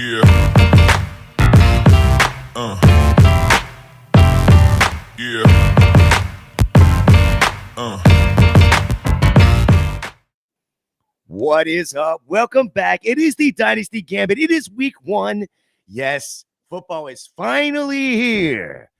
Yeah. Yeah. What is up? Welcome back. It is the Dynasty Gambit. It is week 1. Yes, football is finally here.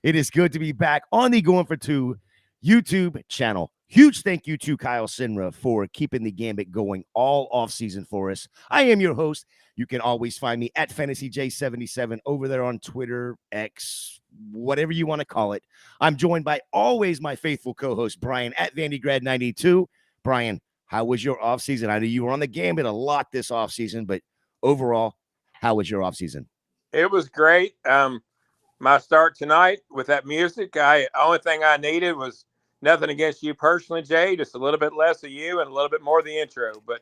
It is good to be back on the Going for Two YouTube channel. Huge thank you to Kyle Sinra for keeping the Gambit going all offseason for us. I am your host. You can always find me at FantasyJ77 over there on Twitter, X, whatever you want to call it. I'm joined by always my faithful co-host, Brian, at VandyGrad92. Brian, how was your offseason? I know you were on the Gambit a lot this offseason, but overall, how was your offseason? It was great. My start tonight with that music, only thing I needed was nothing against you personally, Jay, just a little bit less of you and a little bit more of the intro. But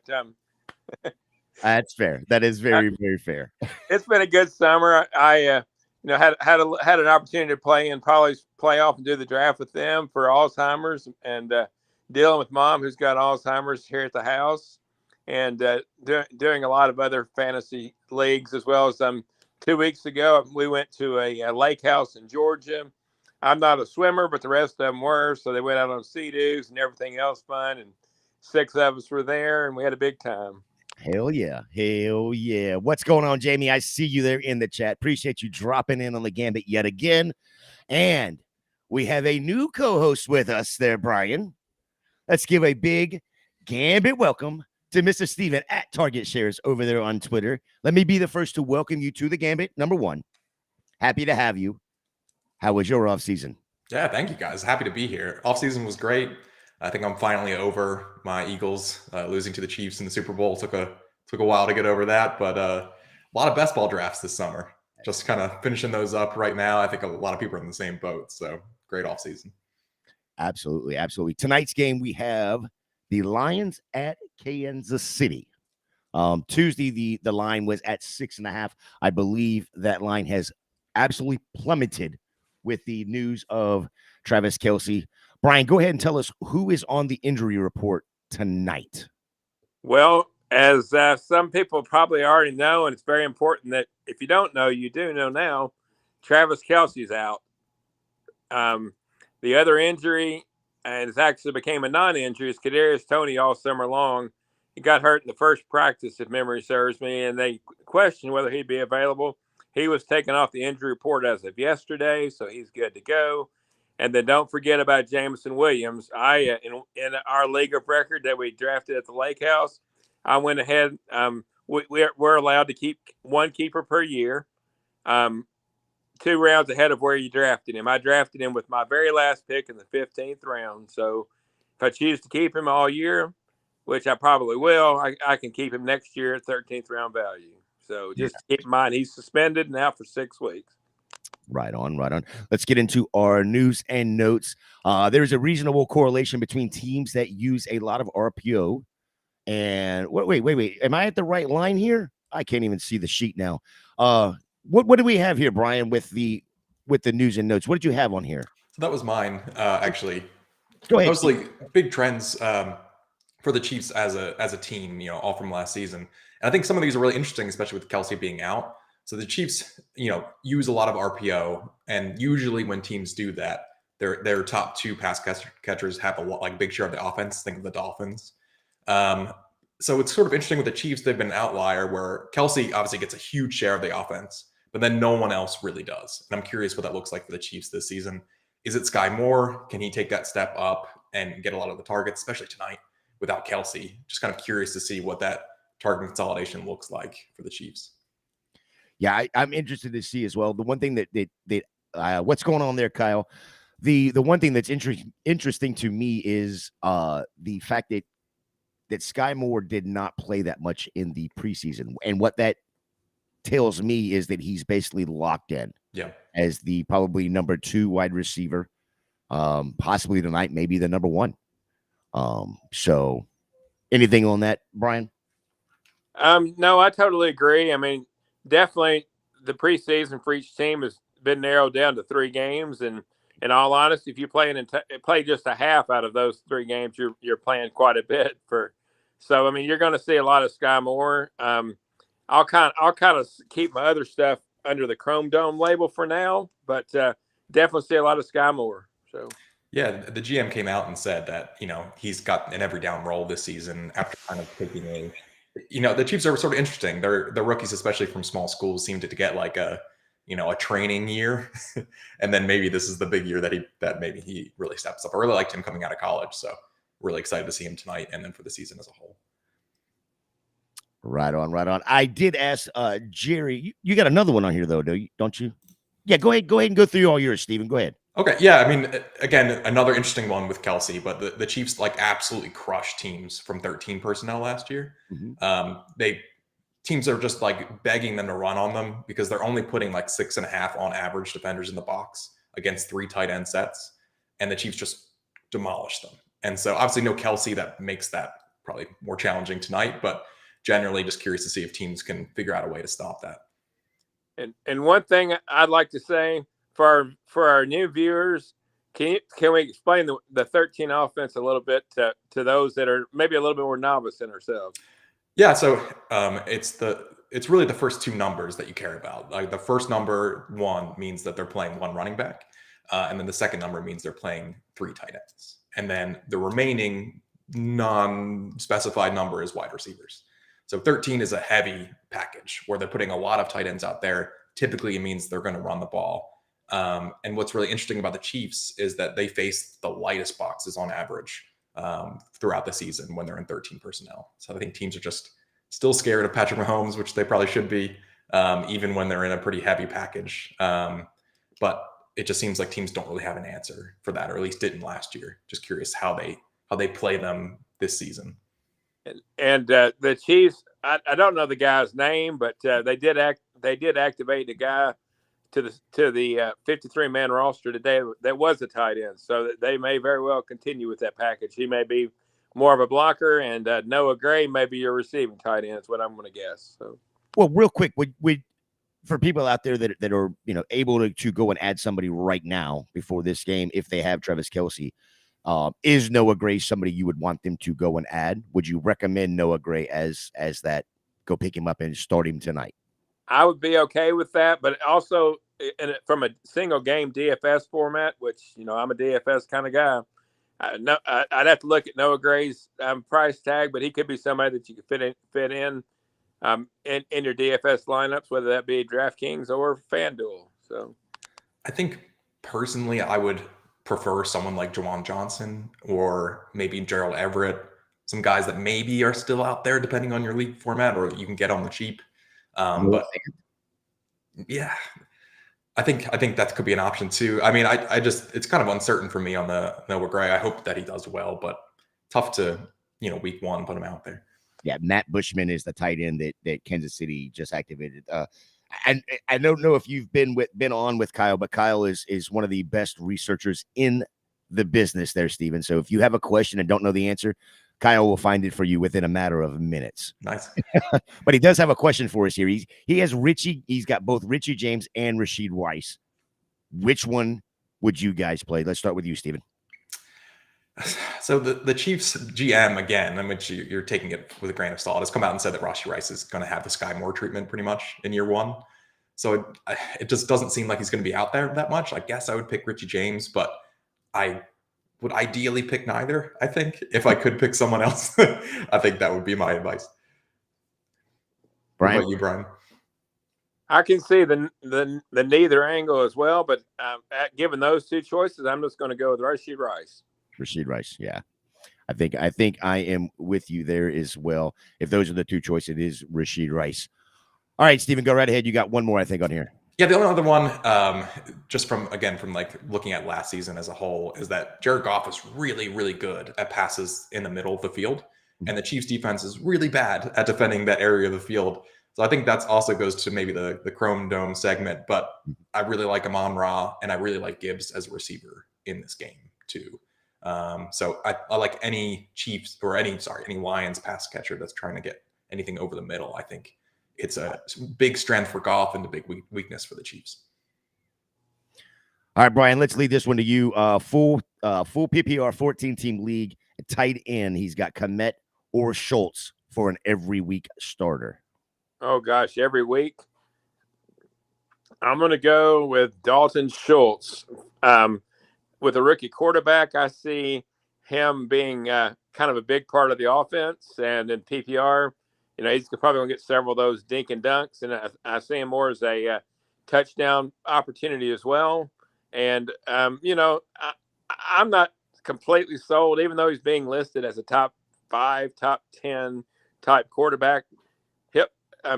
that's fair. That is very, very fair. It's been a good summer. I had an opportunity to play in Polly's playoff and do the draft with them for Alzheimer's, and dealing with Mom who's got Alzheimer's here at the house, and doing a lot of other fantasy leagues, as well as 2 weeks ago we went to a lake house in Georgia. I'm not a swimmer, but the rest of them were, so they went out on sea-doos and everything else fun, and 6 of us were there, and we had a big time. Hell yeah. Hell yeah. What's going on, Jamie? I see you there in the chat. Appreciate you dropping in on the Gambit yet again. And we have a new co-host with us there, Brian. Let's give a big Gambit welcome to Mr. Steven at Target Shares over there on Twitter. Let me be the first to welcome you to the Gambit. Number one, happy to have you. How was your offseason? Yeah, thank you, guys. Happy to be here. Offseason was great. I think I'm finally over my Eagles losing to the Chiefs in the Super Bowl. Took a while to get over that, but a lot of best ball drafts this summer. Just kind of finishing those up right now. I think a lot of people are in the same boat, so great offseason. Absolutely, absolutely. Tonight's game, we have the Lions at Kansas City. Tuesday, the line was at 6.5. I believe that line has absolutely plummeted with the news of Travis Kelce. Brian, go ahead and tell us who is on the injury report tonight. Well, as some people probably already know, and it's very important that if you don't know, you do know now, Travis Kelce's out. The other injury, and it actually became a non-injury, is Kadarius Toney all summer long. He got hurt in the first practice, if memory serves me, and they questioned whether he'd be available. He was taken off the injury report as of yesterday, so he's good to go. And then don't forget about Jameson Williams. In our league of record that we drafted at the Lake House, I went ahead. We're allowed to keep one keeper per year, 2 rounds ahead of where you drafted him. I drafted him with my very last pick in the 15th round. So if I choose to keep him all year, which I probably will, I can keep him next year at 13th round value. So just keep in mind, he's suspended now for 6 weeks. Right on, right on. Let's get into our news and notes. There's a reasonable correlation between teams that use a lot of RPO. And wait. Am I at the right line here? I can't even see the sheet now. What do we have here, Brian, with the news and notes? What did you have on here? So that was mine, actually. Go ahead. Mostly big trends for the Chiefs as a team, all from last season. And I think some of these are really interesting, especially with Kelce being out. So the Chiefs, use a lot of RPO, and usually when teams do that, their top 2 pass catchers have a big share of the offense. Think of the Dolphins. So it's sort of interesting with the Chiefs. They've been an outlier where Kelce obviously gets a huge share of the offense, but then no one else really does. And I'm curious what that looks like for the Chiefs this season. Is it Sky Moore? Can he take that step up and get a lot of the targets, especially tonight without Kelce? Just kind of curious to see what that target consolidation looks like for the Chiefs. Yeah, I'm interested to see as well. The one thing that what's going on there, Kyle? The one thing that's interesting to me is the fact that Sky Moore did not play that much in the preseason, and what that tells me is that he's basically locked in. Yeah, as the probably number 2 wide receiver, possibly tonight, maybe the number 1. So, anything on that, Brian? No, I totally agree. I mean, definitely the preseason for each team has been narrowed down to 3 games, and in all honesty, if you play just a half out of those 3 games, you're playing quite a bit for. So I mean, you're going to see a lot of Sky Moore. I'll kind of keep my other stuff under the Chrome Dome label for now, but definitely see a lot of Sky Moore. So Yeah, the GM came out and said that, he's got an every down role this season after kind of taking the Chiefs are sort of interesting. Their rookies, especially from small schools, seem to get like a training year. And then maybe this is the big year that maybe he really steps up. I really liked him coming out of college. So really excited to see him tonight and then for the season as a whole. Right on, right on. I did ask Jerry, you got another one on here though, don't you? Yeah, go ahead and go through all yours, Steven. Go ahead. Okay, yeah, I mean, again, another interesting one with Kelsey, but the Chiefs like absolutely crushed teams from 13 personnel last year. Teams are just like begging them to run on them because they're only putting like 6.5 on average defenders in the box against 3 tight end sets, and the Chiefs just demolished them. And so obviously no Kelsey, that makes that probably more challenging tonight, but generally just curious to see if teams can figure out a way to stop that. And one thing I'd like to say for our new viewers, can we explain the 13 offense a little bit to those that are maybe a little bit more novice than ourselves? Yeah, so it's really the first 2 numbers that you care about. Like the first number 1 means that they're playing 1 running back, and then the second number means they're playing 3 tight ends, and then the remaining non-specified number is wide receivers. So 13 is a heavy package where they're putting a lot of tight ends out there. Typically, it means they're going to run the ball. And what's really interesting about the Chiefs is that they face the lightest boxes on average throughout the season when they're in 13 personnel. So I think teams are just still scared of Patrick Mahomes, which they probably should be, even when they're in a pretty heavy package. But it just seems like teams don't really have an answer for that, or at least didn't last year. Just curious how they play them this season. And the Chiefs, I don't know the guy's name, but they did activate the guy to the 53-man roster today that was a tight end, so they may very well continue with that package. He may be more of a blocker, and Noah Gray may be your receiving tight end. Is what I'm going to guess. So, well, real quick, for people out there that are able to go and add somebody right now before this game, if they have Travis Kelce. Is Noah Gray somebody you would want them to go and add? Would you recommend Noah Gray as that? Go pick him up and start him tonight. I would be okay with that, but also from a single game DFS format, which I'm a DFS kind of guy. I'd have to look at Noah Gray's price tag, but he could be somebody that you could fit in your DFS lineups, whether that be DraftKings or FanDuel. So, I think personally, I would prefer someone like Juwan Johnson or maybe Gerald Everett, some guys that maybe are still out there depending on your league format, or you can get on the cheap. But yeah, I think that could be an option too. I mean, I just, it's kind of uncertain for me on the Noah Gray. I hope that he does well, but tough to, week 1, put him out there. Yeah. Matt Bushman is the tight end that Kansas City just activated. And I don't know if you've been on with Kyle, but Kyle is one of the best researchers in the business there, Steven. So if you have a question and don't know the answer, Kyle will find it for you within a matter of minutes. Nice. But he does have a question for us here. He has Richie. He's got both Richie James and Rashid Rice. Which one would you guys play? Let's start with you, Steven. So the Chiefs GM, again, in which you're taking it with a grain of salt, has come out and said that Rashid Rice is going to have the Sky Moore treatment pretty much in year 1. So it just doesn't seem like he's going to be out there that much. I guess I would pick Richie James, but I would ideally pick neither. I think if I could pick someone else, I think that would be my advice. Brian? What about you, Brian? I can see the neither angle as well, but given those 2 choices, I'm just going to go with Rashid Rice. Rashid Rice, yeah. I think I am with you there as well. If those are the 2 choices, it is Rashid Rice. All right, Steven, go right ahead. You got one more, I think, on here. Yeah, the only other one, just from like looking at last season as a whole, is that Jared Goff is really, really good at passes in the middle of the field, and the Chiefs defense is really bad at defending that area of the field. So I think that's also goes to maybe the Chrome Dome segment, but I really like Amon-Ra, and I really like Gibbs as a receiver in this game too. So I like any Chiefs or any Lions pass catcher that's trying to get anything over the middle. I think it's a big strength for Goff and a big weakness for the Chiefs. All right, Brian, let's lead this one to you. Full PPR 14-team league, tight end. He's got Kmet or Schultz for an every week starter. Oh gosh, every week. I'm going to go with Dalton Schultz. With a rookie quarterback, I see him being kind of a big part of the offense. And in PPR, he's probably going to get several of those dink and dunks. And I see him more as a touchdown opportunity as well. And, I'm not completely sold, even though he's being listed as a top 5, top 10 type quarterback.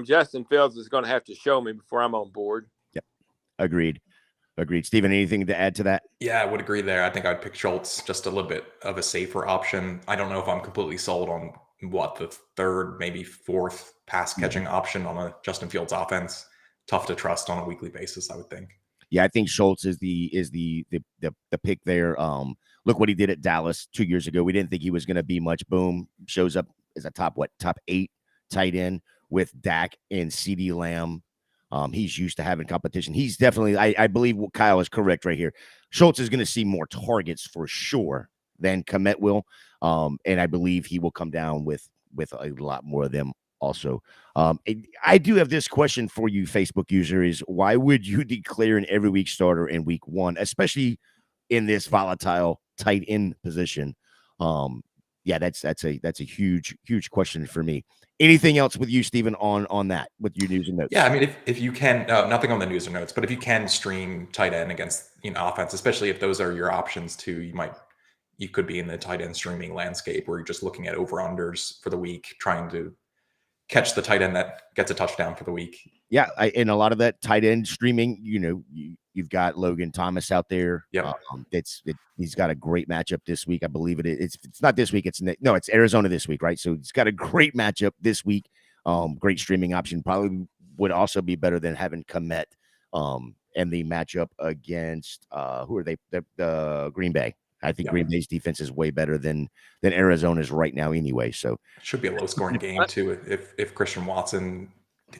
Justin Fields is going to have to show me before I'm on board. Yep. Agreed. Stephen, anything to add to that? Yeah, I would agree there. I think I'd pick Schultz, just a little bit of a safer option. I don't know if I'm completely sold on the third, maybe fourth pass catching option on a Justin Fields offense. Tough to trust on a weekly basis, I would think. Yeah, I think Schultz is the pick there. Look what he did at Dallas 2 years ago. We didn't think he was going to be much. Boom, shows up as a top 8 tight end with Dak and CeeDee Lamb. He's used to having competition. He's definitely, I believe Kyle is correct right here. Schultz is going to see more targets for sure than Kmet will. And I believe he will come down with a lot more of them also. I do have this question for you, Facebook user, is why would you declare an every week starter in week 1, especially in this volatile tight end position? Yeah, that's a huge question for me. Anything else with you, Stephen, on that with your news and notes? Yeah, I mean, if you can, nothing on the news or notes, but if you can stream tight end against offense, especially if those are your options too, you could be in the tight end streaming landscape where you're just looking at over-unders for the week, trying to catch the tight end that gets a touchdown for the week. Yeah, and a lot of that tight end streaming, you've got Logan Thomas out there. Yeah, he's got a great matchup this week. I believe it's not this week. It's Arizona this week, right? So he's got a great matchup this week. Great streaming option. Probably would also be better than having Kmet. And the matchup against who are they? The Green Bay. I think Green Bay's defense is way better than Arizona's right now anyway. So should be a low scoring game too. If Christian Watson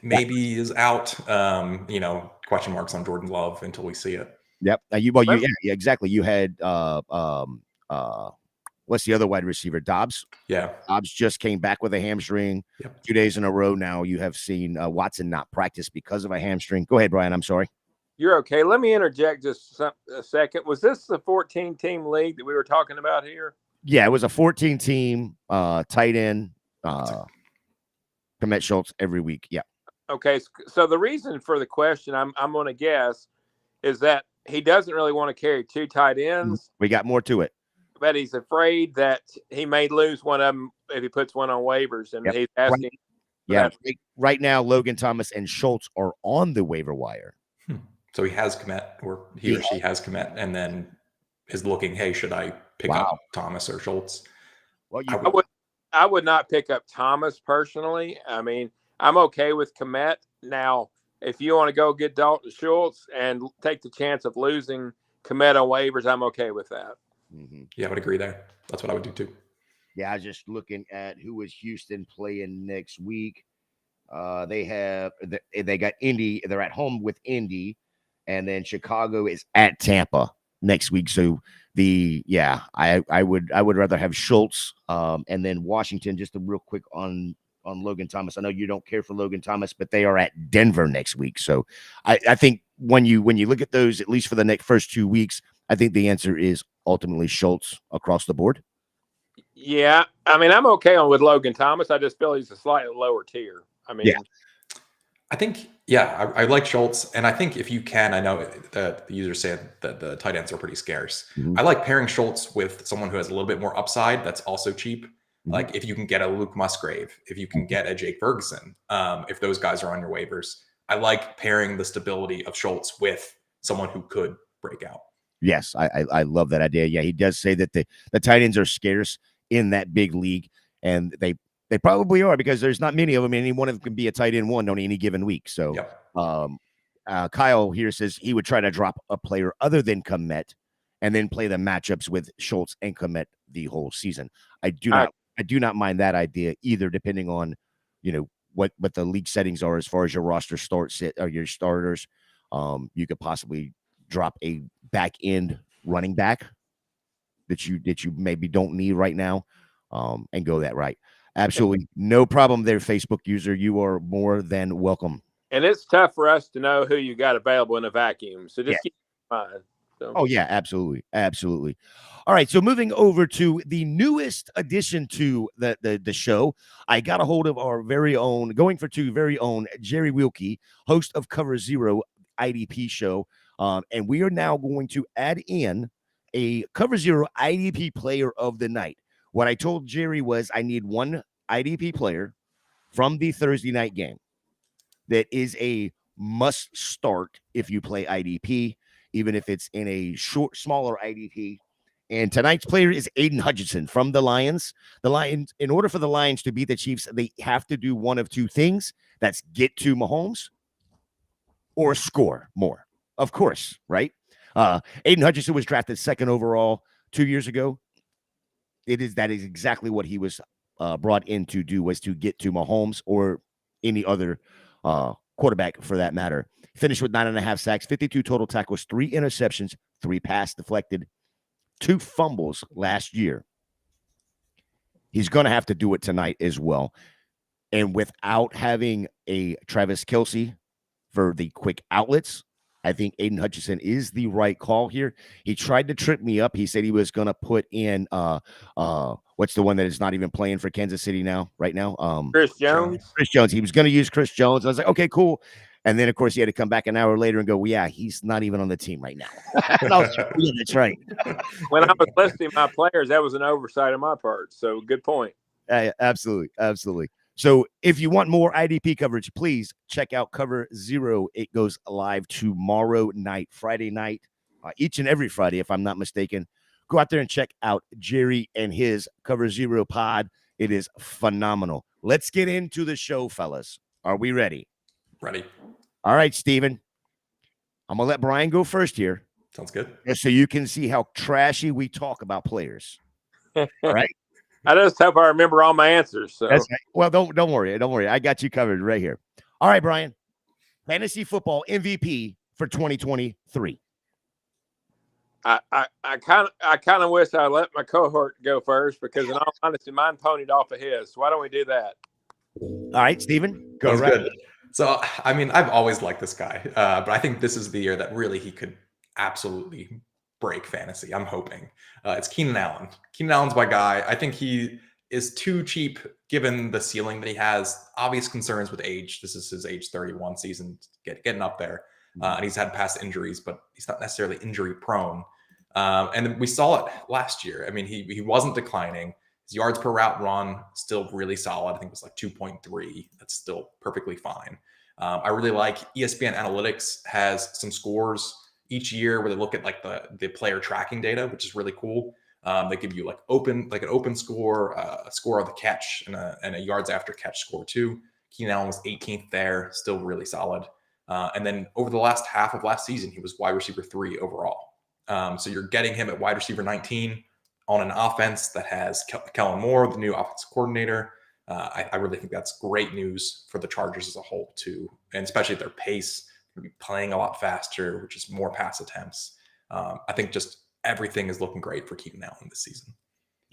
maybe is out, question marks on Jordan Love until we see it. Yep. Yeah, exactly. You had what's the other wide receiver? Dobbs. Yeah. Dobbs just came back with a hamstring. Yep. 2 days in a row now. You have seen Watson not practice because of a hamstring. Go ahead, Brian. I'm sorry. You're okay. Let me interject just a second. Was this the 14-team league that we were talking about here? Yeah, it was a 14-team tight end. Kmet Schultz every week. Yeah. Okay. So the reason for the question, I'm going to guess, is that he doesn't really want to carry 2 tight ends. We got more to it. But he's afraid that he may lose one of them if he puts one on waivers. And he's asking. Right now, Logan Thomas and Schultz are on the waiver wire. So he has Kmet, or he or she has Kmet, and then is looking, hey, should I pick up Thomas or Schultz? Well, I would not pick up Thomas personally. I mean, I'm okay with Kmet. Now, if you want to go get Dalton Schultz and take the chance of losing Kmet on waivers, I'm okay with that. Mm-hmm. Yeah, I would agree there. That's what I would do too. Yeah, I was just looking at who is Houston playing next week. They got Indy. They're at home with Indy. And then Chicago is at Tampa next week. So I would rather have Schultz and then Washington. Just a real quick on Logan Thomas. I know you don't care for Logan Thomas, but they are at Denver next week. So I think when you look at those, at least for the first 2 weeks, I think the answer is ultimately Schultz across the board. Yeah, I mean, I'm okay with Logan Thomas. I just feel he's a slightly lower tier. I mean, I think, I like Schultz. And I think if you can, I know that the user said that the tight ends are pretty scarce. Mm-hmm. I like pairing Schultz with someone who has a little bit more upside that's also cheap. Mm-hmm. Like if you can get a Luke Musgrave, if you can get a Jake Ferguson, if those guys are on your waivers, I like pairing the stability of Schultz with someone who could break out. Yes, I love that idea. Yeah, he does say that the tight ends are scarce in that big league, and they probably are because there's not many of them, and any one of them can be a tight end one on any given week. So, Kyle here says he would try to drop a player other than Kmet and then play the matchups with Schultz and Kmet the whole season. I do not mind that idea either, depending on what the league settings are as far as your roster or your starters. You could possibly drop a back end running back that you maybe don't need right now, and go that right. Absolutely. No problem there, Facebook user. You are more than welcome. And it's tough for us to know who you got available in a vacuum. So just Yeah. keep in mind. So. Oh, yeah, absolutely. Absolutely. All right. So moving over to the newest addition to the show, I got a hold of our very own, going for two, very own Jerry Wilkie, host of Cover Zero IDP show. And we are now going to add in a Cover Zero IDP player of the night. What I told Jerry was I need one IDP player from the Thursday night game that is a must start if you play IDP, even if it's in a smaller IDP. And tonight's player is Aiden Hutchinson from the Lions. The Lions, in order for the Lions to beat the Chiefs, they have to do one of two things. That's get to Mahomes or score more. Of course, right? Aiden Hutchinson was drafted second overall 2 years ago. That is exactly what he was brought in to do, was to get to Mahomes or any other quarterback for that matter. Finished with 9.5 sacks, 52 total tackles, 3 interceptions, 3 pass deflected, 2 fumbles last year. He's going to have to do it tonight as well. And without having a Travis Kelce for the quick outlets, I think Aiden Hutchinson is the right call here. He tried to trip me up. He said he was going to put in what's the one that is not even playing for Kansas City right now? Chris Jones. Chris Jones. He was going to use Chris Jones. I was like, okay, cool. And then, of course, he had to come back an hour later and go, well, yeah, he's not even on the team right now. And I was like, yeah, that's right. When I was listing my players, that was an oversight on my part. So good point. Absolutely. Absolutely. So if you want more IDP coverage, please check out Cover Zero. It goes live tomorrow night, Friday night, each and every Friday, if I'm not mistaken. Go out there and check out Jerry and his Cover Zero pod. It is phenomenal. Let's get into the show, fellas. Are we ready? Ready. All right, Steven. I'm going to let Brian go first here. Sounds good. So you can see how trashy we talk about players. All right. I just hope I remember all my answers. So. That's right. Well, don't worry. Don't worry. I got you covered right here. All right, Brian. Fantasy football MVP for 2023. I kind of wish I let my cohort go first, because in all honesty, mine ponied off of his. So why don't we do that? All right, Steven. Go Sounds right. good. So, I mean, I've always liked this guy, but I think this is the year that really he could absolutely break fantasy. I'm hoping. It's Keenan Allen. Keenan Allen's my guy. I think he is too cheap given the ceiling that he has. Obvious concerns with age. This is his age 31 season, getting up there. And he's had past injuries, but he's not necessarily injury prone. And we saw it last year. I mean, he wasn't declining. His yards per route run still really solid. I think it was like 2.3. That's still perfectly fine. I really like ESPN Analytics has some scores each year where they look at like the player tracking data, which is really cool. They give you like an open score, a score of the catch, and a yards after catch score too. Keenan Allen was 18th there, still really solid. And then over the last half of last season, he was wide receiver 3 overall. So you're getting him at wide receiver 19 on an offense that has Kellen Moore, the new offensive coordinator. I really think that's great news for the Chargers as a whole too, and especially at their pace. They're going to be playing a lot faster, which is more pass attempts. I think just everything is looking great for Keenan Allen this season.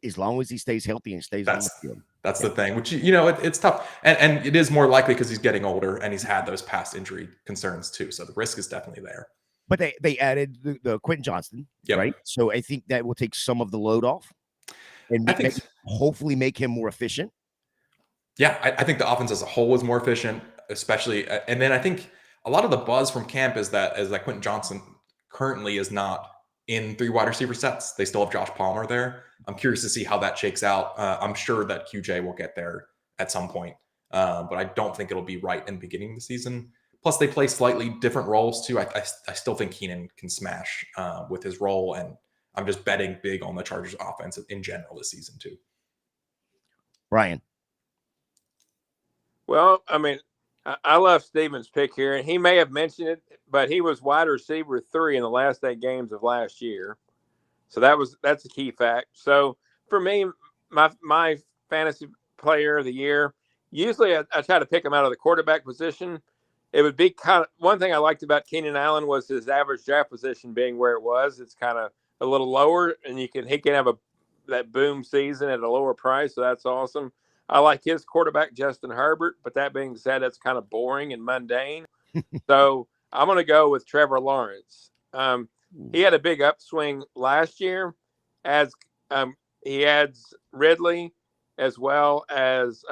As long as he stays healthy and stays on the field. That's the thing, which, it's tough. And it is more likely because he's getting older and he's had those past injury concerns too. So the risk is definitely there. But they added the Quentin Johnston, right? So I think that will take some of the load off and hopefully make him more efficient. Yeah, I think the offense as a whole is more efficient, especially. And then I think a lot of the buzz from camp is that Quentin Johnston currently is not in 3 wide receiver sets. They still have Josh Palmer there. I'm curious to see how that shakes out. I'm sure that QJ will get there at some point, but I don't think it'll be right in the beginning of the season. Plus, they play slightly different roles too. I still think Keenan can smash with his role, and I'm just betting big on the Chargers offense in general this season too. Ryan. Well, I mean, I love Steven's pick here, and he may have mentioned it, but he was wide receiver 3 in the last 8 games of last year. So that's a key fact. So for me, my fantasy player of the year, usually I try to pick him out of the quarterback position. It would be kind of one thing I liked about Keenan Allen was his average draft position being where it was. It's kind of a little lower, and he can have that boom season at a lower price. So that's awesome. I like his quarterback, Justin Herbert, but that being said, that's kind of boring and mundane. So I'm going to go with Trevor Lawrence. He had a big upswing last year as he adds Ridley as well as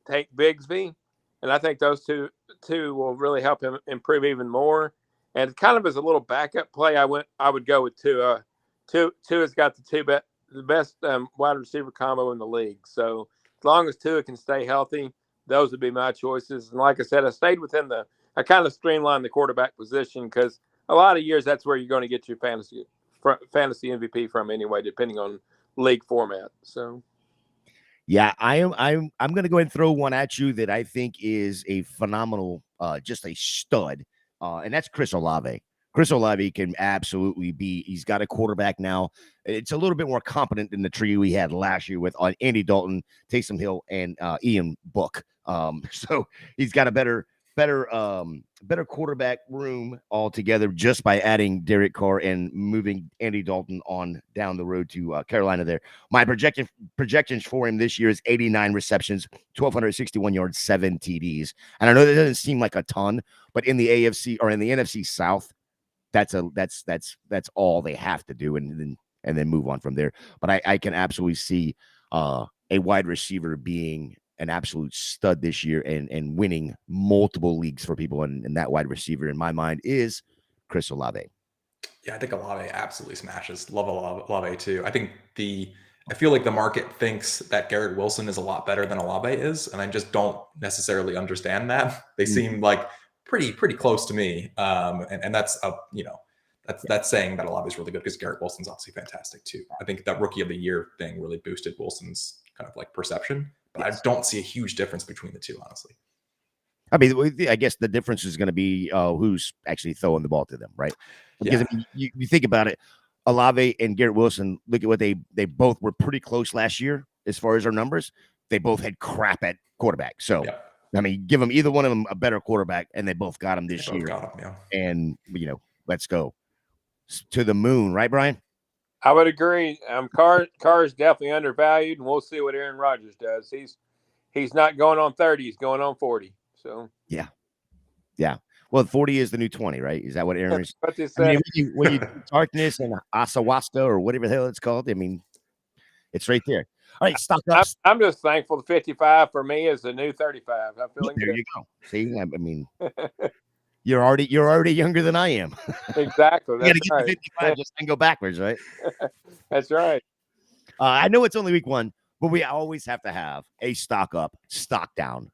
Tank Bigsby. And I think those two will really help him improve even more. And kind of as a little backup play, I would go with Tua. Tua's got the best wide receiver combo in the league. So as long as Tua can stay healthy, those would be my choices. And like I said, I kind of streamlined the quarterback position because a lot of years that's where you're going to get your fantasy MVP from anyway, depending on league format. So. Yeah, I'm going to go ahead and throw one at you that I think is a phenomenal, just a stud, and that's Chris Olave. Chris Olave can absolutely he's got a quarterback now. It's a little bit more competent than the trio we had last year with Andy Dalton, Taysom Hill, and Ian Book. So he's got a better quarterback room altogether just by adding Derek Carr and moving Andy Dalton on down the road to Carolina there. My projections for him this year is 89 receptions, 1,261 yards, 7 TDs. And I know that doesn't seem like a ton, but in the AFC or in the NFC South, that's all they have to do and then move on from there. But I can absolutely see a wide receiver being an absolute stud this year and winning multiple leagues for people. And that wide receiver in my mind is Chris Olave. Yeah, I think Olave absolutely smashes. Love Olave too. I feel like the market thinks that Garrett Wilson is a lot better than Olave is, and I just don't necessarily understand that. They seem like pretty close to me. And that's that's saying that Olave is really good because Garrett Wilson's obviously fantastic too. I think that rookie of the year thing really boosted Wilson's kind of like perception. But I don't see a huge difference between the two, honestly. I mean, I guess the difference is going to be who's actually throwing the ball to them, right? Because I mean, you think about it, Olave and Garrett Wilson, look at what they both were pretty close last year as far as their numbers. They both had crap at quarterback. So, I mean, give them either one of them a better quarterback, and they both got him this year. And, let's go to the moon, right, Brian? I would agree. Carr is definitely undervalued, and we'll see what Aaron Rodgers does. He's not going on 30; he's going on 40. So yeah. Well, 40 is the new 20, right? Is that what Aaron is? What they said. I mean, when you do darkness and Asawasta or whatever the hell it's called, I mean, it's right there. All right, stock up. I'm just thankful the 55 for me is the new 35. I'm feeling there good. You go. See, I mean. You're already younger than I am. Exactly. You got to get to 55 just and go backwards, right? That's right. I know it's only week 1, but we always have to have a stock up, stock down.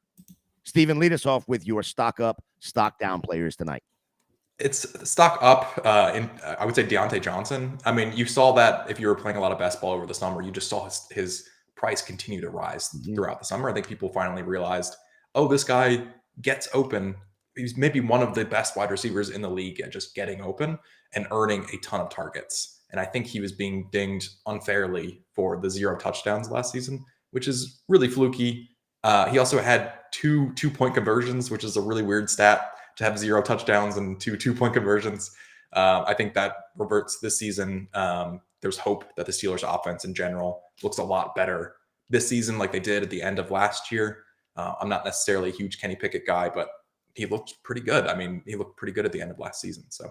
Steven, lead us off with your stock up, stock down players tonight. It's stock up in I would say Deontay Johnson. I mean, you saw that if you were playing a lot of best ball over the summer, you just saw his price continue to rise throughout the summer. I think people finally realized, oh, this guy gets open. He's maybe one of the best wide receivers in the league at just getting open and earning a ton of targets. And I think he was being dinged unfairly for the 0 touchdowns last season, which is really fluky. He also had two 2-point conversions, which is a really weird stat to have 0 touchdowns and 2 2-point conversions. I think that reverts this season. There's hope that the Steelers offense in general looks a lot better this season like they did at the end of last year. I'm not necessarily a huge Kenny Pickett guy, but he looked pretty good. I mean, he looked pretty good at the end of last season. So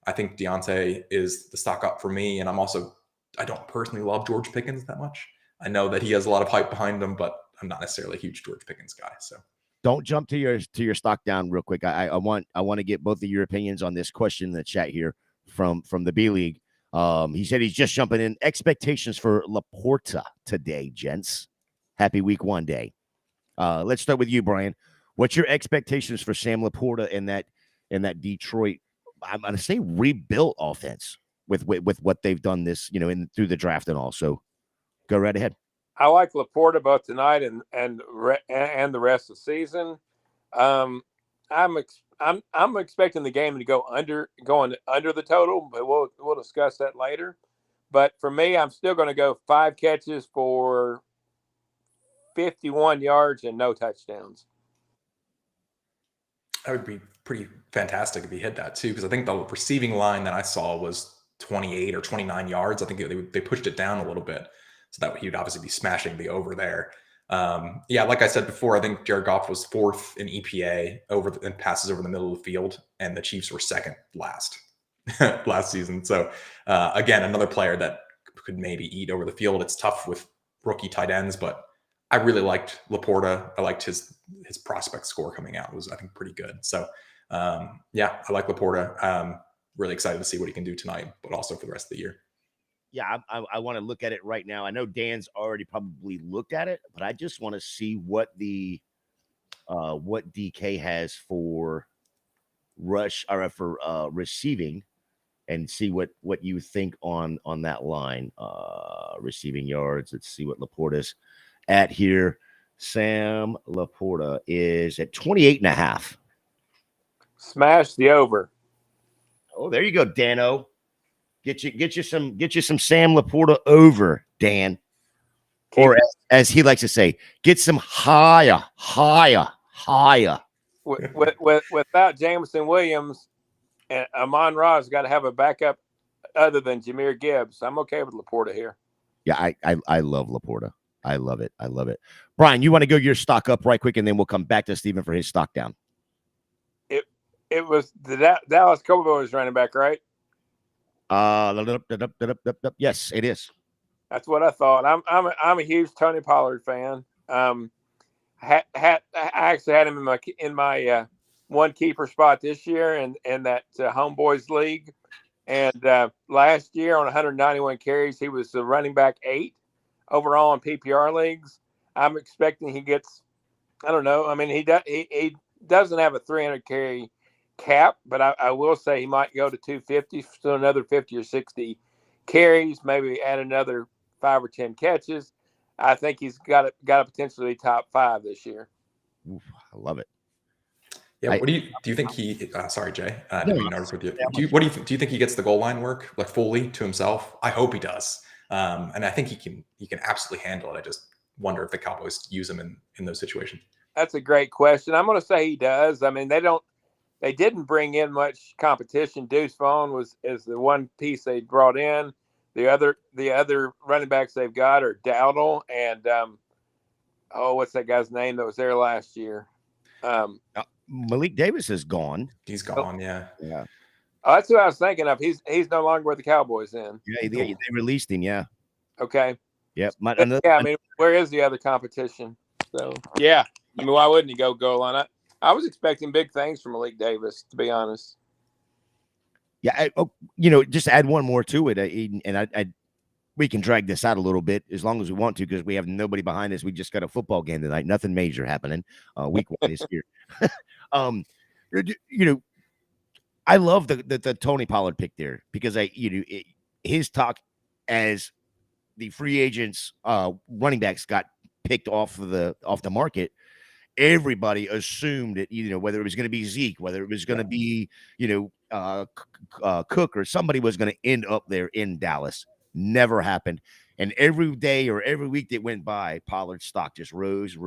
I think Deontay is the stock up for me. And I don't personally love George Pickens that much. I know that he has a lot of hype behind him, but I'm not necessarily a huge George Pickens guy. So don't jump to your stock down real quick. I want to get both of your opinions on this question in the chat here from the B League. He said he's just jumping in. Expectations for Laporta today, gents. Happy week 1 day. Let's start with you, Brian. What's your expectations for Sam Laporta in that Detroit? I'm going to say rebuilt offense with what they've done this, through the draft and all. So go right ahead. I like Laporta both tonight and the rest of the season. I'm expecting the game to going under the total, but we'll discuss that later. But for me, I'm still going to go 5 catches for 51 yards and no touchdowns. That would be pretty fantastic if he hit that too, because I think the receiving line that I saw was 28 or 29 yards. I think they pushed it down a little bit so that he would obviously be smashing the over there. Yeah, like I said before, I think Jared Goff was 4th in EPA and passes over the middle of the field, and the Chiefs were 2nd last season. So again, another player that could maybe eat over the field. It's tough with rookie tight ends, but I really liked Laporta. I liked his prospect score coming out. It was, I think, pretty good. So yeah, I like Laporta. Really excited to see what he can do tonight, but also for the rest of the year. Yeah, I want to look at it right now. I know Dan's already probably looked at it, but I just want to see what DK has for rush or for receiving, and see what you think on that line. Receiving yards. Let's see what Laporta's at here. Sam Laporta is at 28.5. Smash the over. Oh, there you go, Dano. Get you some Sam Laporta over, Dan. Or as he likes to say, get some higher. Without Jameson Williams, and Amon-Ra's got to have a backup other than Jahmyr Gibbs. I'm okay with Laporta here. Yeah, I love Laporta. I love it. Brian, you want to go your stock up right quick, and then we'll come back to Steven for his stock down. It was the Dallas Cowboys running back, right? Yes, it is. That's what I thought. I'm a huge Tony Pollard fan. I actually had him in my one keeper spot this year in that Homeboys League, and last year on 191 carries, he was the running back 8 overall in PPR leagues. I'm expecting he gets, I don't know. I mean, he doesn't have a 300 carry cap, but I will say he might go to 250, so another 50 or 60 carries, maybe add another 5 or 10 catches. I think he's got a potentially top 5 this year. Oof, I love it. Yeah, what do you think he? Sorry, Jay. With you. Do you think he gets the goal line work like fully to himself? I hope he does, and I think he can absolutely handle it. I just wonder if the Cowboys use him in those situations. That's a great question. I'm going to say he does. I mean, they didn't bring in much competition. Deuce Vaughn is the one piece they brought in. The other running backs they've got are Dowdle and what's that guy's name that was there last year? Malik Davis is gone. He's gone. Yeah. Oh, that's who I was thinking of. He's no longer with the Cowboys then. Yeah, they released him. Yeah. Okay. Yep. I mean, where is the other competition? So yeah, I mean, why wouldn't he go goal line? I was expecting big things from Malik Davis, to be honest. Yeah, just add one more to it, and we can drag this out a little bit as long as we want to because we have nobody behind us. We just got a football game tonight, nothing major happening. Week 1 is here. I love the Tony Pollard pick there because his talk as the free agents running backs got picked off the market. Everybody assumed that whether it was going to be Zeke, whether it was going to be Cook or somebody was going to end up there in Dallas. Never happened. And every day or every week that went by, Pollard's stock just rose,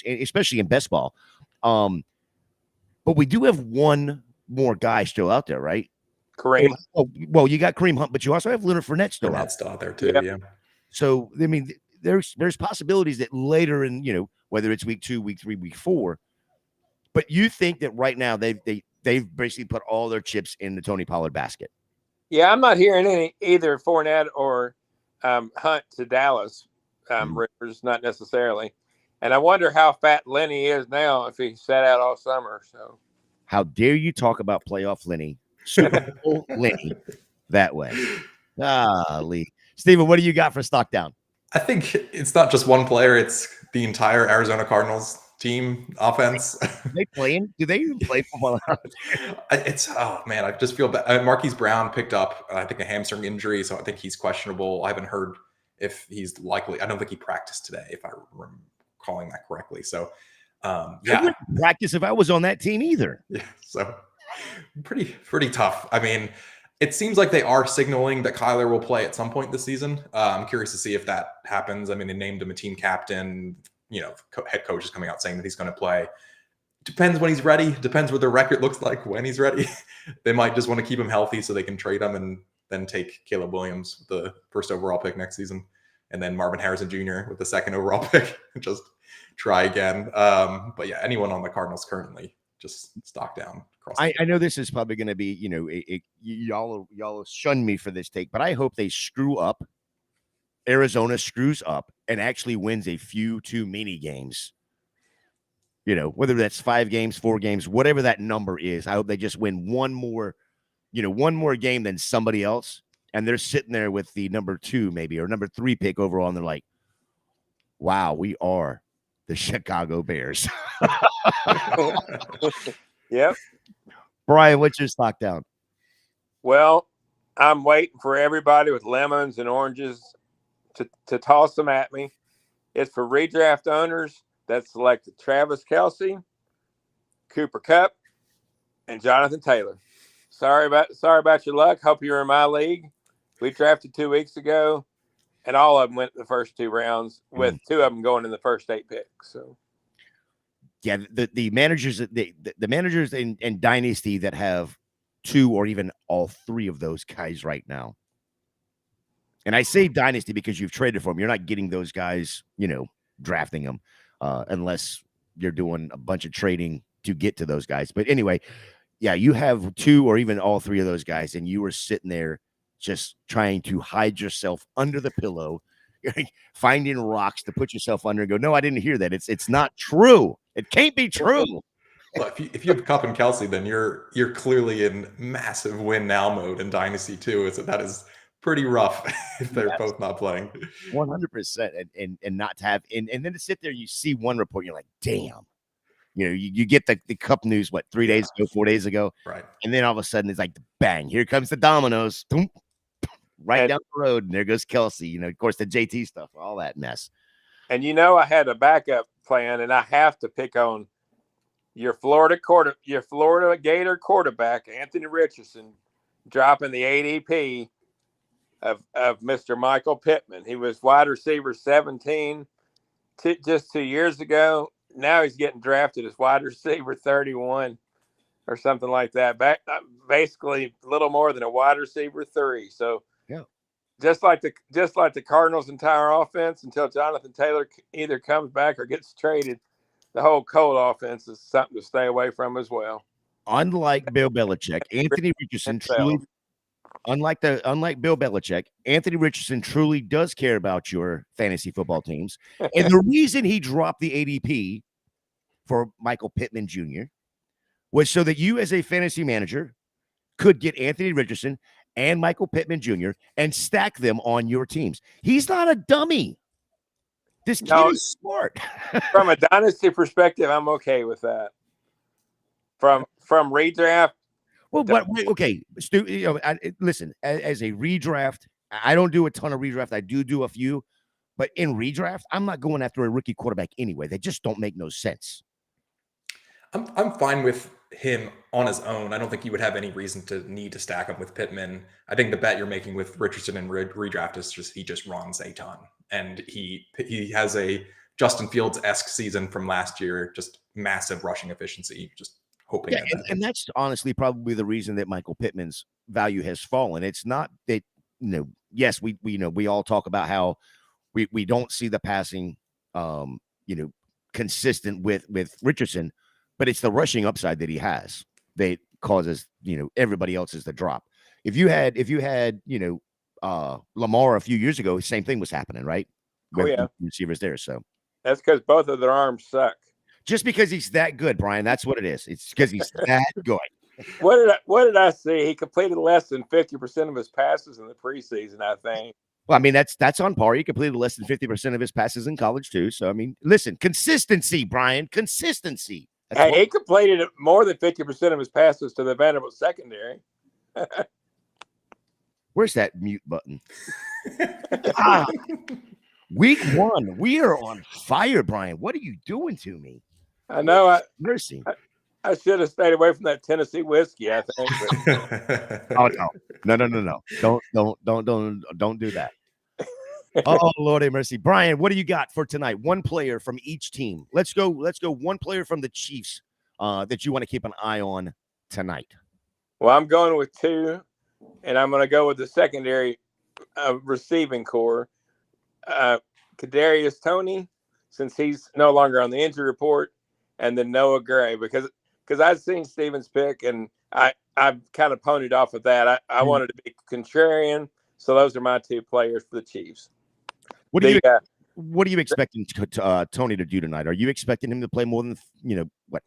especially in best ball. But we do have one more guy still out there, right? Kareem. Well, you got Kareem Hunt, but you also have Leonard Fournette still out there too. Yeah. So I mean, there's possibilities that later in whether it's week 2, week 3, week 4, but you think that right now they've basically put all their chips in the Tony Pollard basket. Yeah, I'm not hearing any either Fournette or Hunt to Dallas. Rivers, not necessarily. And I wonder how fat Lenny is now if he sat out all summer. So, how dare you talk about playoff Lenny, Super Bowl Lenny, that way? Lee, Steven, what do you got for stock down? I think it's not just one player; it's the entire Arizona Cardinals team offense. Do they even play football? I just feel bad. Marquise Brown picked up, I think, a hamstring injury, so I think he's questionable. I haven't heard if he's likely. I don't think he practiced today, if I remember calling that correctly. So, I wouldn't practice if I was on that team either. Yeah, so pretty tough. I mean, it seems like they are signaling that Kyler will play at some point this season. I'm curious to see if that happens. I mean, they named him a team captain. Head coach is coming out saying that he's going to play. Depends when he's ready. Depends what their record looks like when he's ready. They might just want to keep him healthy so they can trade him and then take Caleb Williams, the first overall pick next season, and then Marvin Harrison Jr. with the 2nd overall pick. Just try again. But yeah, anyone on the Cardinals currently, just stock down. I know this is probably going to be, y'all shun me for this take, but I hope they screw up. Arizona screws up and actually wins a few too many games. Whether that's 5 games, 4 games, whatever that number is. I hope they just win one more game than somebody else. And they're sitting there with the number 2 maybe or number 3 pick overall. And they're like, wow, we are the Chicago Bears. Yep. Brian, what's your stock down? Well, I'm waiting for everybody with lemons and oranges to toss them at me. It's for redraft owners that selected Travis Kelce, Cooper Kupp, and Jonathan Taylor. Sorry about your luck. Hope you're in my league. We drafted 2 weeks ago, and all of them went the first 2 rounds, with 2 of them going in the first 8 picks. So, yeah, the managers in Dynasty that have 2 or even all 3 of those guys right now. And I say Dynasty because you've traded for them. You're not getting those guys, drafting them, unless you're doing a bunch of trading to get to those guys. But anyway, yeah, you have 2 or even all 3 of those guys, and you were sitting there just trying to hide yourself under the pillow, finding rocks to put yourself under and go, no, I didn't hear that. It's not true. It can't be true. Well, if you have Kupp and Kelce, then you're clearly in massive win now mode in Dynasty too. So that is pretty rough if they're both not playing. 100%. And not to have and then to sit there, you see one report, you're like, damn. You get the Kupp news, 3 days ago, 4 days ago. Right. And then all of a sudden it's like bang, here comes the dominoes. Doom, right down the road, and there goes Kelce. Of course, the JT stuff, all that mess. And I had a backup plan, and I have to pick on your Florida Gator quarterback, Anthony Richardson, dropping the ADP of Mr. Michael Pittman. He was wide receiver 17 just 2 years ago. Now he's getting drafted as wide receiver 31 or something like that. Basically a little more than a wide receiver 3. So yeah, just like the Cardinals' entire offense, until Jonathan Taylor either comes back or gets traded, the whole Colt offense is something to stay away from as well. Unlike Bill Belichick, Anthony Richardson truly, unlike Bill Belichick, Anthony Richardson truly does care about your fantasy football teams. And the reason he dropped the ADP for Michael Pittman Jr. was so that you, as a fantasy manager, could get Anthony Richardson and Michael Pittman Jr. and stack them on your teams. He's not a dummy. This kid is smart. From a dynasty perspective, I'm okay with that. From redraft. Well, but okay, Stu, listen, as a redraft, I don't do a ton of redraft. I do a few, but in redraft, I'm not going after a rookie quarterback anyway. They just don't make no sense. I'm fine with him on his own. I don't think you would have any reason to need to stack him with Pittman. I think the bet you're making with Richardson and redraft is he just runs a ton, and he has a Justin Fields-esque season from last year, just massive rushing efficiency, just hoping. Yeah, and that's honestly probably the reason that Michael Pittman's value has fallen. It's not that, yes, we all talk about how we don't see the passing, consistent with Richardson, but it's the rushing upside that he has that causes, everybody else's to drop. If you had, Lamar a few years ago, same thing was happening, right? With receivers there. So that's because both of their arms suck. Just because he's that good, Brian. That's what it is. It's because he's that good. What did I see? He completed less than 50% of his passes in the preseason, I think. Well, I mean, that's on par. He completed less than 50% of his passes in college too. So, I mean, listen, consistency, Brian, consistency. He completed more than 50% of his passes to the Vanderbilt secondary. Where's that mute button? Week 1, we are on fire, Brian. What are you doing to me? I know. Mercy. I should have stayed away from that Tennessee whiskey, I think. Oh no. Don't do that. Oh, Lord have mercy. Brian, what do you got for tonight? One player from each team. Let's go one player from the Chiefs that you want to keep an eye on tonight. Well, I'm going with 2, and I'm going to go with the secondary receiving core. Kadarius Toney, since he's no longer on the injury report, and then Noah Gray, because I've seen Steven's pick and I've kind of ponied off of that. I wanted to be contrarian, so those are my two players for the Chiefs. What are you expecting Tony to do tonight? Are you expecting him to play more than what?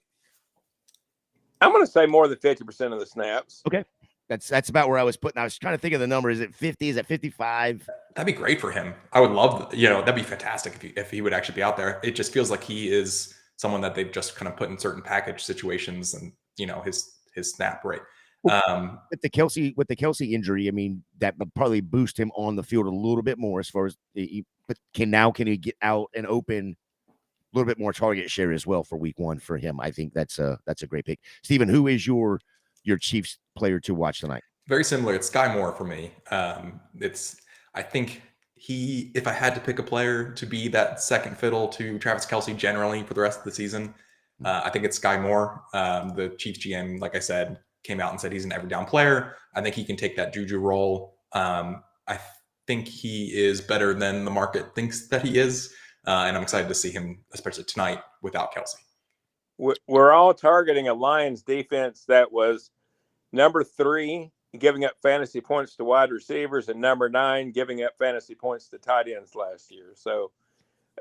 I'm going to say more than 50% of the snaps. Okay. That's about where I was putting. I was trying to think of the number. Is it 50? Is it 55? That'd be great for him. I would love, that'd be fantastic if he would actually be out there. It just feels like he is someone that they've just kind of put in certain package situations and, his snap rate. With the Kelsey injury, I mean, that would probably boost him on the field a little bit more as far as can he get out and open a little bit more target share as well for week 1 for him. I think that's a great pick. Steven, who is your Chiefs player to watch tonight? Very similar. It's Sky Moore for me. I think if I had to pick a player to be that second fiddle to Travis Kelce generally for the rest of the season, I think it's Sky Moore. The Chiefs GM, like I said, came out and said he's an every down player. I think he can take that Juju role. I think he is better than the market thinks that he is. And I'm excited to see him, especially tonight, without Kelce. We're all targeting a Lions defense that was number 3, giving up fantasy points to wide receivers, and number 9, giving up fantasy points to tight ends last year. So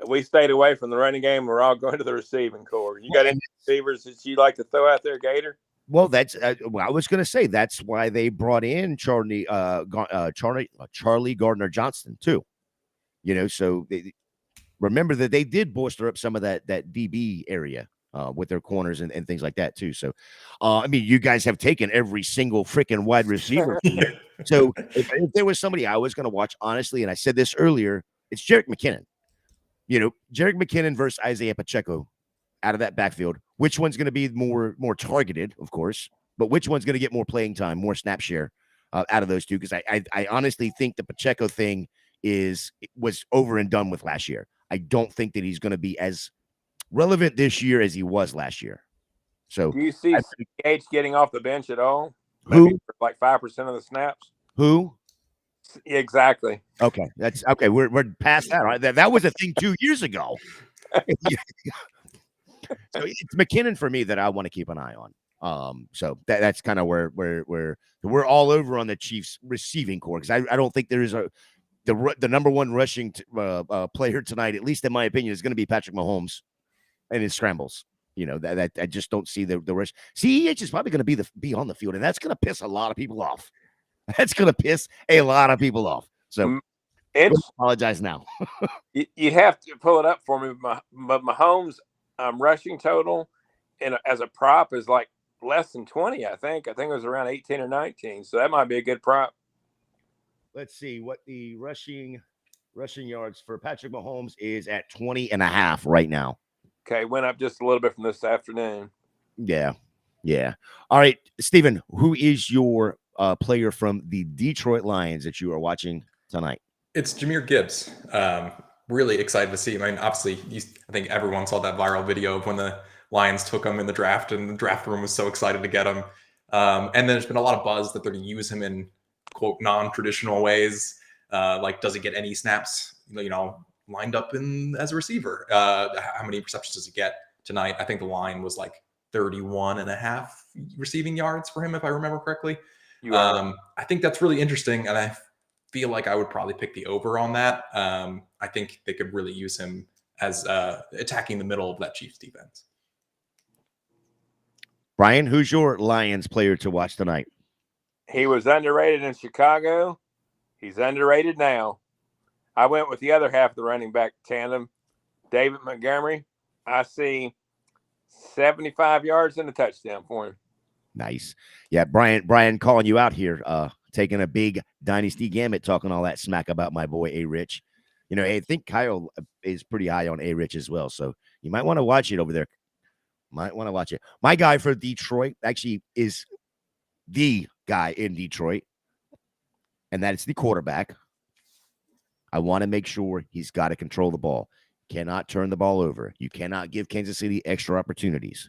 we stayed away from the running game. We're all going to the receiving core. You got any receivers that you like to throw out there, Gator? Well, that's I was going to say that's why they brought in Charlie Gardner Johnson too. So remember that they did bolster up some of that DB area with their corners and things like that too. So, I mean, you guys have taken every single freaking wide receiver. So if there was somebody I was going to watch, honestly, and I said this earlier, it's Jerick McKinnon. Jerick McKinnon versus Isaiah Pacheco out of that backfield. Which one's going to be more targeted, of course, but which one's going to get more playing time, more snap share out of those two? Because I honestly think the Pacheco thing was over and done with last year. I don't think that he's going to be as relevant this year as he was last year. So do you see CH getting off the bench at all? Who? Maybe for like 5% of the snaps? Who? Exactly. Okay. That's okay. We're past that. Right? That was a thing 2 years ago. So it's McKinnon for me that I want to keep an eye on. So that's kind of where we're all over on the Chiefs receiving core, because I don't think there is the number one rushing player tonight, at least in my opinion, is going to be Patrick Mahomes and his scrambles. That I just don't see the rush. CEH is probably going to be on the field, and that's going to piss a lot of people off. That's going to piss a lot of people off. So I apologize now. You have to pull it up for me. But Mahomes' rushing total as a prop is like less than 20, I think. I think it was around 18 or 19. So that might be a good prop. Let's see what the rushing yards for Patrick Mahomes is at 20.5 right now. Okay, went up just a little bit from this afternoon. Yeah. All right, Steven, who is your player from the Detroit Lions that you are watching tonight? It's Jahmyr Gibbs. Really excited to see him. I mean, obviously, I think everyone saw that viral video of when the Lions took him in the draft, and the draft room was so excited to get him. And there's been a lot of buzz that they're going to use him in, quote, non-traditional ways. Like, does he get any snaps, lined up as a receiver? How many receptions does he get tonight? I think the line was like 31.5 receiving yards for him, if I remember correctly. I think that's really interesting, and I feel like I would probably pick the over on that. I think they could really use him as attacking the middle of that Chiefs defense. Brian, who's your Lions player to watch tonight? He was underrated in Chicago. He's underrated now. I went with the other half of the running back tandem, David Montgomery. I see 75 yards and a touchdown for him. Nice. Yeah, Brian calling you out here, taking a big Dynasty Gambit, talking all that smack about my boy A-Rich. I think Kyle is pretty high on A-Rich as well, so you might want to watch it over there. Might want to watch it. My guy for Detroit actually is the guy in Detroit, and that is the quarterback. I want to make sure he's got to control the ball. Cannot turn the ball over. You cannot give Kansas City extra opportunities.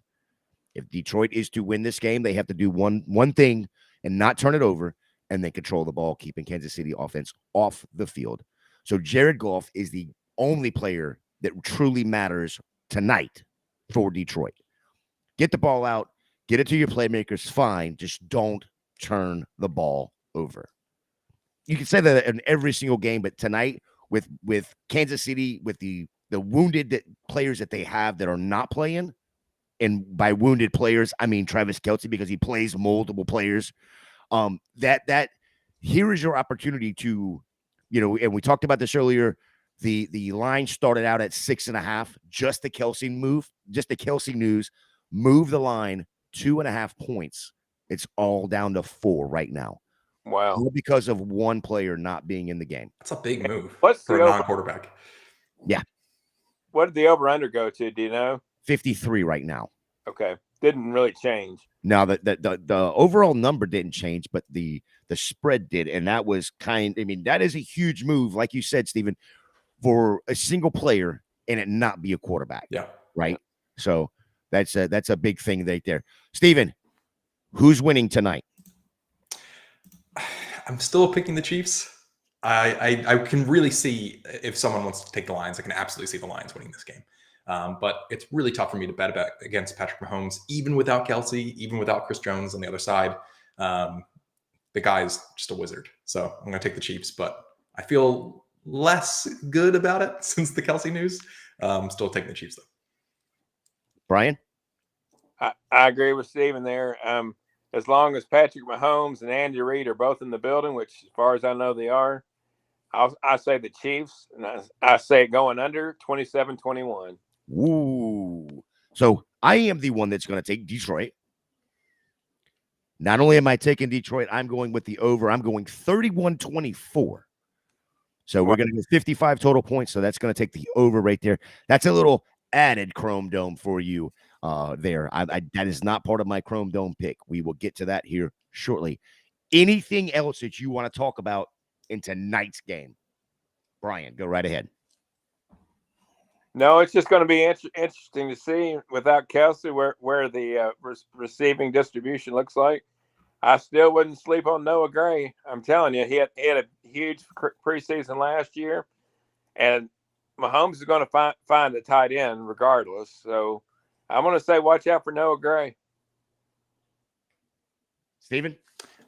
If Detroit is to win this game, they have to do one thing and not turn it over, and then control the ball, keeping Kansas City offense off the field. So Jared Goff is the only player that truly matters tonight for Detroit. Get the ball out, get it to your playmakers, fine. Just don't turn the ball over. You can say that in every single game, but tonight with Kansas City, with the wounded players that they have that are not playing, and by wounded players, I mean Travis Kelce, because he plays multiple players. That here is your opportunity to, and we talked about this earlier. The line started out at 6.5. Just the Kelce news, move the line 2.5 points. It's all down to 4 right now. Wow. All because of one player not being in the game. That's a big move What's for a non-quarterback. Yeah. What did the over-under go to? Do you know? 53 right now. Okay. Didn't really change. Now, the overall number didn't change, but the spread did. And that was that is a huge move, like you said, Stephen, for a single player and it not be a quarterback. Yeah. Right. So that's a big thing right there. Stephen, who's winning tonight? I'm still picking the Chiefs. I can really see if someone wants to take the Lions. I can absolutely see the Lions winning this game. But it's really tough for me to bet against Patrick Mahomes, even without Kelce, even without Chris Jones on the other side. The guy's just a wizard. So I'm going to take the Chiefs, but I feel less good about it since the Kelce news. Still taking the Chiefs, though. Brian? I agree with Steven there. As long as Patrick Mahomes and Andy Reid are both in the building, which as far as I know they are, I say the Chiefs, and I say it going under 27-21. Ooh. So I am the one that's going to take Detroit. Not only am I taking Detroit, I'm going with the over. I'm going 31-24. So we're going to go 55 total points. So that's going to take the over right there. That's a little added Chrome Dome for you there. That is not part of my Chrome Dome pick. We will get to that here shortly. Anything else that you want to talk about in tonight's game? Brian, go right ahead. No, it's just going to be interesting to see without Kelce where the receiving distribution looks like. I still wouldn't sleep on Noah Gray. I'm telling you, he had a huge preseason last year, and Mahomes is going to find a tight end regardless. So I'm going to say watch out for Noah Gray. Steven?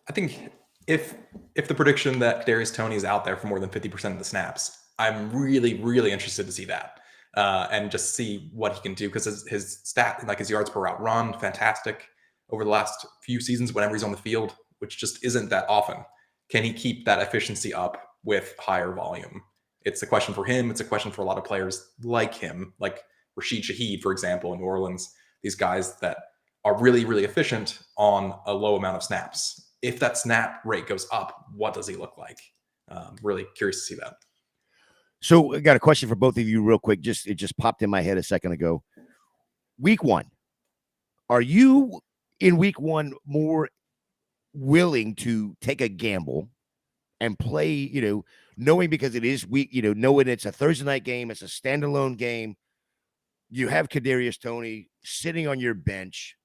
I think if the prediction that Kadarius Toney is out there for more than 50% of the snaps, I'm really, really interested to see that and just see what he can do, because his stat, like his yards per route run, fantastic over the last few seasons whenever he's on the field, which just isn't that often. Can he keep that efficiency up with higher volume? It's a question for him. It's a question for a lot of players like him, like Rashid Shaheed, for example, in New Orleans, these guys that are really, really efficient on a low amount of snaps. If that snap rate goes up, what does he look like? Really curious to see that. So I got a question for both of you real quick. It just popped in my head a second ago. Week 1. Are you in week 1 more willing to take a gamble and play, knowing because it is week, knowing it's a Thursday night game, it's a standalone game. You have Kadarius Toney sitting on your bench,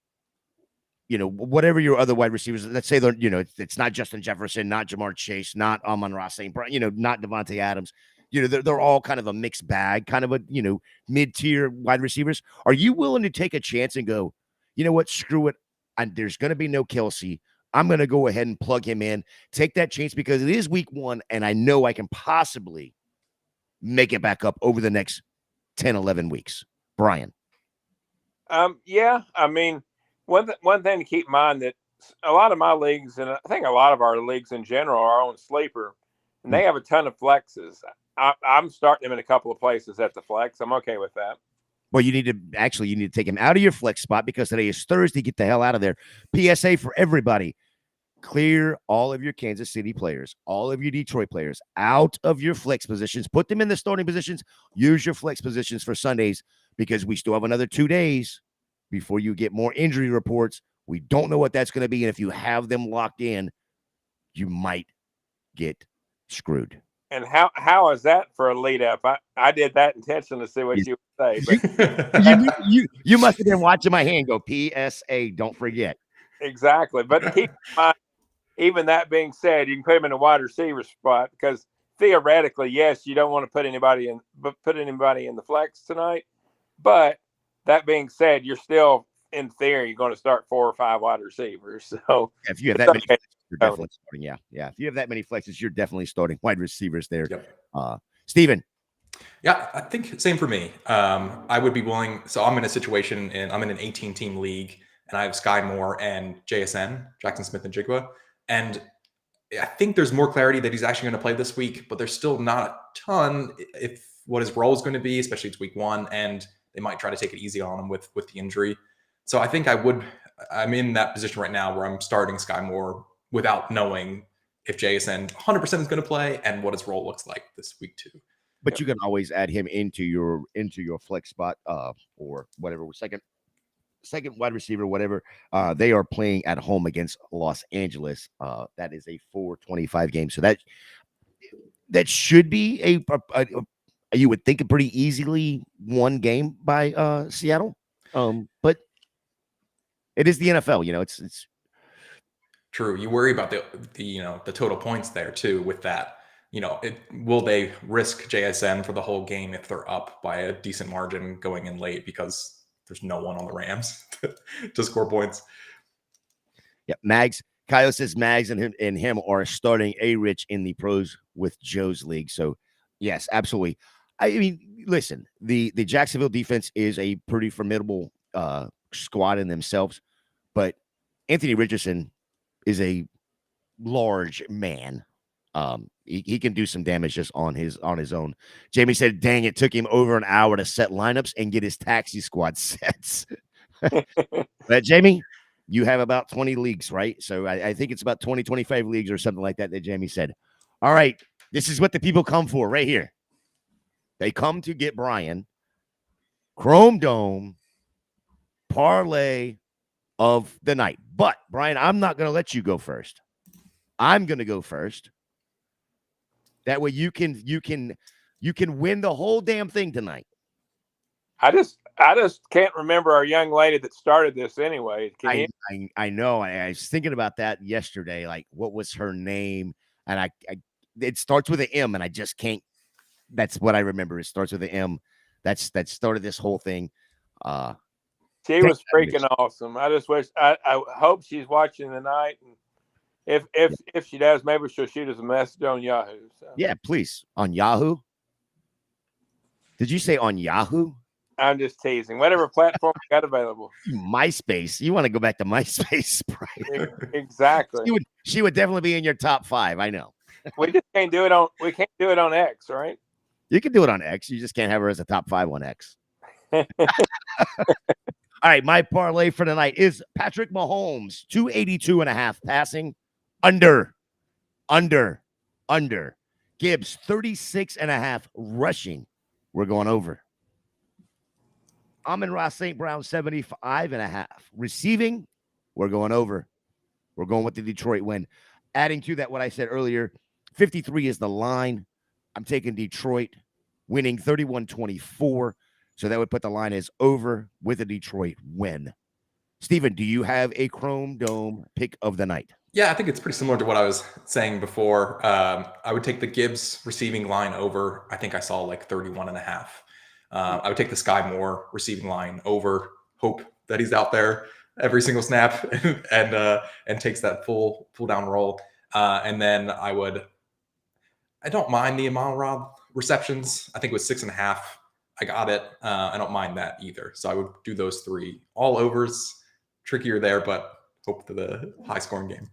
whatever your other wide receivers, let's say they're, it's not Justin Jefferson, not Jamar Chase, not Amon-Ra St. Brown, not Devontae Adams. They're all kind of a mixed bag, kind of a, mid-tier wide receivers. Are you willing to take a chance and go, you know what, screw it. There's going to be no Kelce. I'm going to go ahead and plug him in, take that chance because it is week 1, and I know I can possibly make it back up over the next 10, 11 weeks. Brian. Yeah, I mean, one thing to keep in mind that a lot of my leagues, and I think a lot of our leagues in general, are on sleeper, and they have a ton of flexes. I'm starting them in a couple of places at the flex. I'm okay with that. Well, you need to take him out of your flex spot because today is Thursday. Get the hell out of there. PSA for everybody. Clear all of your Kansas City players, all of your Detroit players out of your flex positions. Put them in the starting positions. Use your flex positions for Sundays because we still have another 2 days before you get more injury reports. We don't know what that's going to be. And if you have them locked in, you might get screwed. And how is that for a lead up? I did that intentionally to see what you would say. But you must have been watching my hand go PSA. Don't forget. Exactly. But keep in mind, even that being said, you can put him in a wide receiver spot because theoretically, yes, you don't want to put anybody in the flex tonight. But that being said, you're still, in theory, going to start 4 or 5 wide receivers. So if you have that many, you're definitely starting. Yeah. If you have that many flexes, you're definitely starting wide receivers there. Yep. Steven. Yeah, I think same for me. I would be willing. So I'm in a situation, and I'm in an 18-team league, and I have Sky Moore and JSN, Jackson Smith and Jigba. And I think there's more clarity that he's actually going to play this week, but there's still not a ton if what his role is going to be, especially it's week 1, and they might try to take it easy on him with the injury. So I think I'm in that position right now where I'm starting Sky Moore without knowing if JSN 100% is going to play and what his role looks like this week too. But you can always add him into your flex spot or whatever, second wide receiver, whatever. They are playing at home against Los Angeles. That is a 4:25 game. So that should be a you would think a pretty easily won game by Seattle. But it is the NFL, it's true. You worry about the total points there too with that. Will they risk JSN for the whole game if they're up by a decent margin going in late because there's no one on the Rams to score points? Yeah, Mags. Kyle says Mags and him are starting A-Rich in the pros with Joe's league. So, yes, absolutely. I mean, listen, the Jacksonville defense is a pretty formidable squad in themselves, but Anthony Richardson is a large man. He can do some damage just on his own. Jamie said, dang, it took him over an hour to set lineups and get his taxi squad sets. But Jamie, you have about 20 leagues, right? So I think it's about 20, 25 leagues or something like that Jamie said. All right, this is what the people come for right here. They come to get Brian Chrome Dome parlay of the night. But Brian, I'm not going to let you go first. I'm going to go first. That way you can win the whole damn thing tonight. I just can't remember our young lady that started this anyway. I know. I was thinking about that yesterday. Like, what was her name? And it starts with an M, and I just can't. That's what I remember. It starts with an M. That started this whole thing. She was freaking awesome. I just wish. I hope she's watching tonight. And if she does, maybe she'll shoot us a message on Yahoo. So. Yeah, please. On Yahoo? Did you say on Yahoo? I'm just teasing. Whatever platform you got available. MySpace. You want to go back to MySpace, Brian? Exactly. She would definitely be in your top 5. I know. We just can't do it on X, right? You can do it on X. You just can't have her as a top 5 on X. All right, my parlay for tonight is Patrick Mahomes, 282.5 passing, under. Gibbs, 36.5 rushing. We're going over. Amon-Ra St. Brown, 75.5 receiving. We're going over. We're going with the Detroit win. Adding to that, what I said earlier, 53 is the line. I'm taking Detroit winning 31-24. So that would put the line as over with a Detroit win. Steven, do you have a Chrome Dome pick of the night? Yeah, I think it's pretty similar to what I was saying before. I would take the Gibbs receiving line over. I think I saw like 31.5. I would take the Sky Moore receiving line over. Hope that he's out there every single snap and takes that full down roll. And then I don't mind the Amon-Ra receptions. I think it was 6.5. I got it. I don't mind that either. So I would do those 3 all overs. Trickier there, but hope for the high scoring game.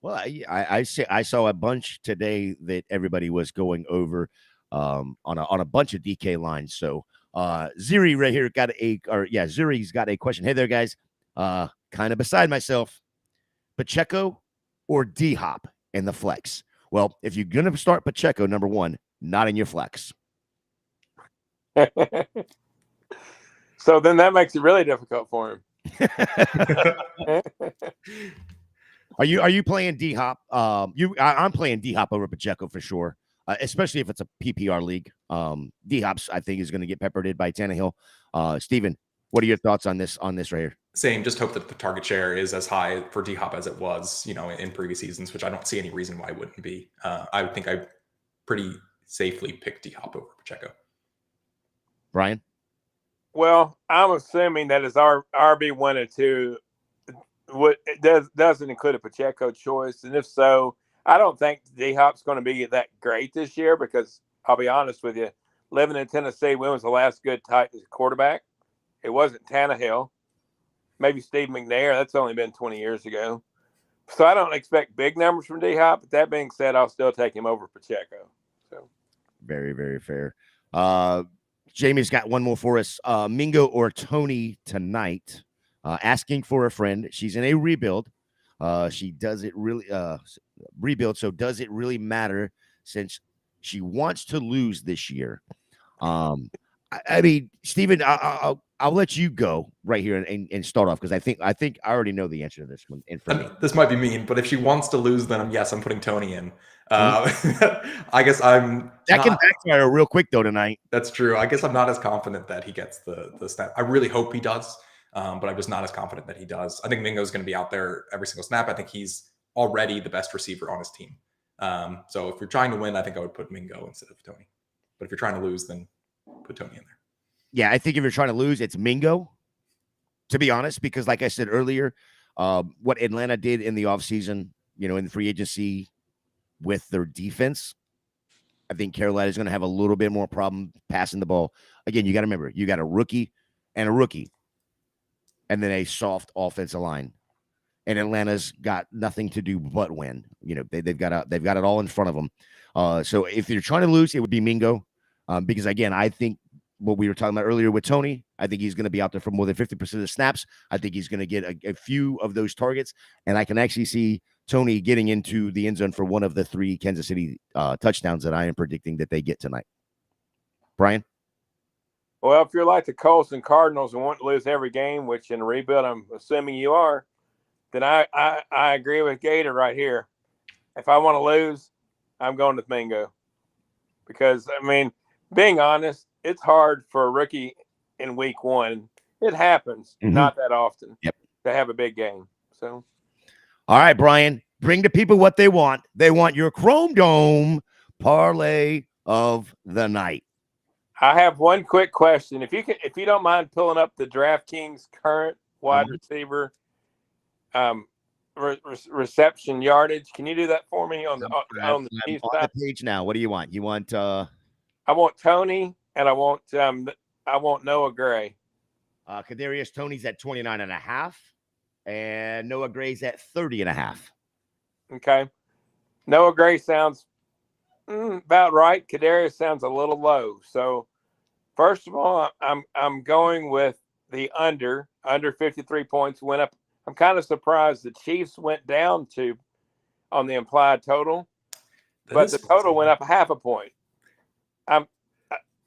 Well, I saw a bunch today that everybody was going over on a bunch of DK lines. So Ziri right here Zuri's got a question. Hey there, guys. Kind of beside myself. Pacheco or D-Hop in the flex? Well, if you're gonna start Pacheco, number 1, not in your flex. So then that makes it really difficult for him. Are you playing D-Hop? I'm playing D-Hop over Pacheco for sure, especially if it's a PPR league. D-Hop's, I think, is going to get peppered in by Tannehill. Steven, what are your thoughts on this right here? Same. Just hope that the target share is as high for D-Hop as it was, in previous seasons, which I don't see any reason why it wouldn't be. I would think I pretty safely pick D-Hop over Pacheco. Brian? Well, I'm assuming that his RB1 and 2 doesn't include a Pacheco choice. And if so, I don't think D-Hop's going to be that great this year because I'll be honest with you, living in Tennessee, when was the last good Titans quarterback? It wasn't Tannehill. Maybe Steve McNair. That's only been 20 years ago. So I don't expect big numbers from D-Hop. But that being said, I'll still take him over Pacheco. So Very, very fair. Jamie's got one more for us. Mingo or Tony tonight, asking for a friend. She's in a rebuild. She does it really rebuild. So does it really matter since she wants to lose this year? I mean, Steven, I'll let you go right here and start off because I think I already know the answer to this one. And for me, this might be mean, but if she wants to lose, then yes, I'm putting Tony in. I guess I'm that can backfire real quick though tonight. That's true. I guess I'm not as confident that he gets the snap. I really hope he does, but I'm just not as confident that he does. I think Mingo's going to be out there every single snap. I think he's already the best receiver on his team. So if you're trying to win, I think I would put Mingo instead of Tony. But if you're trying to lose, then put Tony in there. Yeah, I think if you're trying to lose, it's Mingo, to be honest, because like I said earlier, what Atlanta did in the offseason, in the free agency with their defense, I think Carolina is going to have a little bit more problem passing the ball. Again, you got to remember, you got a rookie, and then a soft offensive line. And Atlanta's got nothing to do but win. They've got it all in front of them. So if you're trying to lose, it would be Mingo, because again, I think what we were talking about earlier with Tony, I think he's going to be out there for more than 50% of the snaps. I think he's going to get a few of those targets, and I can actually see Tony getting into the end zone for one of the 3 Kansas City touchdowns that I am predicting that they get tonight. Brian? Well, if you're like the Colts and Cardinals and want to lose every game, which in a rebuild I'm assuming you are, then I agree with Gator right here. If I want to lose, I'm going with Mingo. Because, I mean, being honest, it's hard for a rookie in week 1. It happens not that often to have a big game. So, all right, Brian, bring the people what they want. They want your Chrome Dome parlay of the night. I have one quick question. If you don't mind pulling up the DraftKings current wide receiver reception yardage, can you do that for me on the Chiefs side? Page now? What do you want? You want? I want Tony, and I want Noah Gray. Kadarius Toney's at 29.5, and Noah Gray's at 30.5. Okay, Noah Gray sounds about right. Kadarius sounds a little low. So, first of all, I'm going with the under 53 points. Went up. I'm kind of surprised the Chiefs went down on the implied total, but the total went up 0.5 point.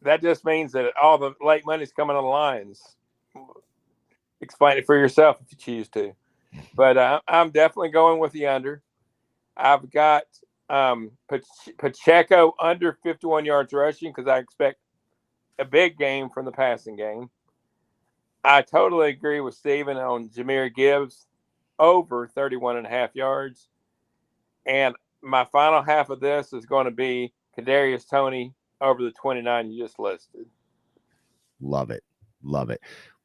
That just means that all the late money's coming on the lines. Explain it for yourself if you choose to. But I'm definitely going with the under. I've got Pacheco under 51 yards rushing because I expect a big game from the passing game. I totally agree with Steven on Jahmyr Gibbs over 31.5 yards. And my final half of this is going to be Kadarius Toney over the 29 you just listed. Love it. Love it.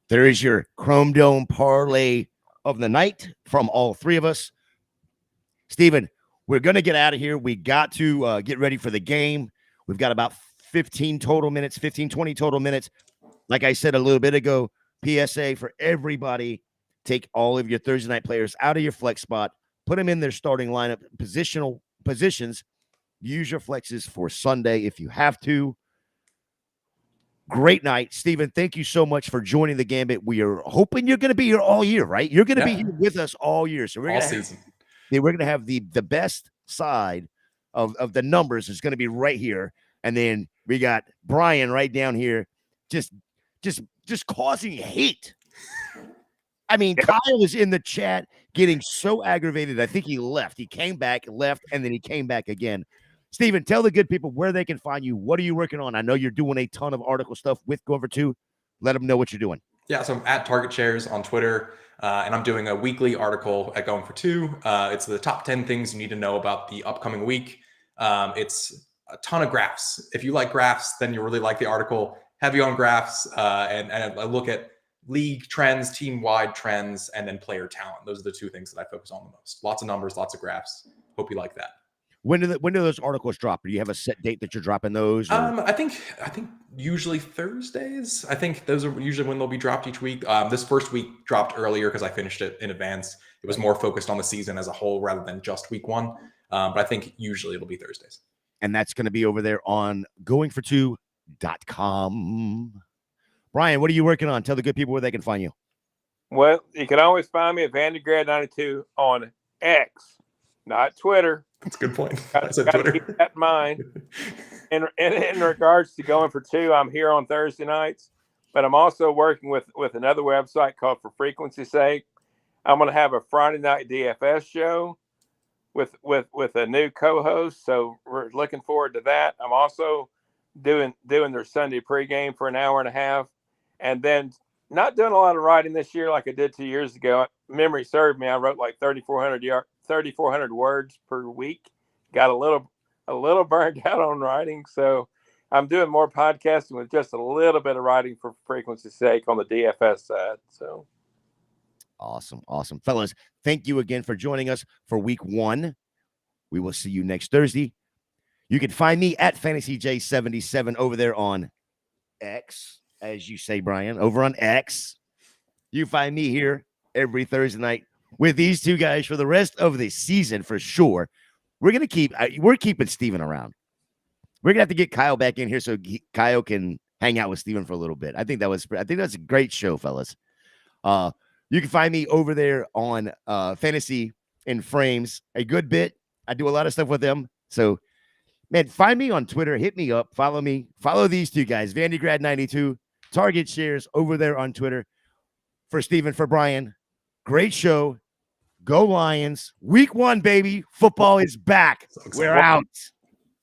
There is your Chrome Dome parlay of the night from all 3 of us. Steven, we're going to get out of here. We got to get ready for the game. We've got about 20 total minutes. Like I said a little bit ago, PSA for everybody, take all of your Thursday night players out of your flex spot, put them in their starting lineup, positions. Use your flexes for Sunday if you have to. Great night. Steven, thank you so much for joining the Gambit. We are hoping you're going to be here all year, right? You're going to be here with us all year. So we're going to have the best side of the numbers is going to be right here. And then we got Brian right down here just causing hate. I mean, Kyle is in the chat getting so aggravated. I think he left. He came back, left, and then he came back again. Steven, tell the good people where they can find you. What are you working on? I know you're doing a ton of article stuff with Going for Two. Let them know what you're doing. Yeah, so I'm at Target Shares on Twitter, and I'm doing a weekly article at Going for Two. It's the top 10 things you need to know about the upcoming week. It's a ton of graphs. If you like graphs, then you really like the article. Heavy on graphs, and I look at league trends, team-wide trends, and then player talent. Those are the two things that I focus on the most. Lots of numbers, lots of graphs. Hope you like that. When do those articles drop? Do you have a set date that you're dropping those? Or? I think usually Thursdays. I think those are usually when they'll be dropped each week. This first week dropped earlier because I finished it in advance. It was more focused on the season as a whole rather than just week one. But I think usually it'll be Thursdays. And that's going to be over there on goingfor2.com. Brian, what are you working on? Tell the good people where they can find you. Well, you can always find me at VanderGrad92 on X, not Twitter. That's a good point. I said Twitter. Keep that in mind. In regards to Going for Two, I'm here on Thursday nights, but I'm also working with another website called For Frequency's Sake. I'm going to have a Friday night DFS show with a new co-host, so we're looking forward to that. I'm also doing their Sunday pregame for an hour and a half, and then not doing a lot of writing this year like I did 2 years ago. Memory served me. I wrote like 3,400 words per week. Got a little burned out on writing, so I'm doing more podcasting with just a little bit of writing for Frequency's Sake on the DFS side. So awesome, fellas! Thank you again for joining us for week one. We will see you next Thursday. You can find me at FantasyJ77 over there on X, as you say, Brian, over on X. You find me here every Thursday night with these two guys for the rest of the season for sure. We're keeping Steven around. We're gonna have to get Kyle back in here so Kyle can hang out with Steven for a little bit. I think that's a great show, fellas. You can find me over there on Fantasy in Frames a good bit. I do a lot of stuff with them. So, man, find me on Twitter. Hit me up. Follow me. Follow these two guys, VandyGrad92, Target Shares over there on Twitter. For Steven, for Brian, great show. Go Lions. Week one, baby. Football is back. We're out.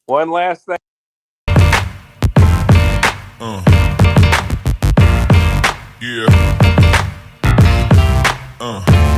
One last thing. Yeah.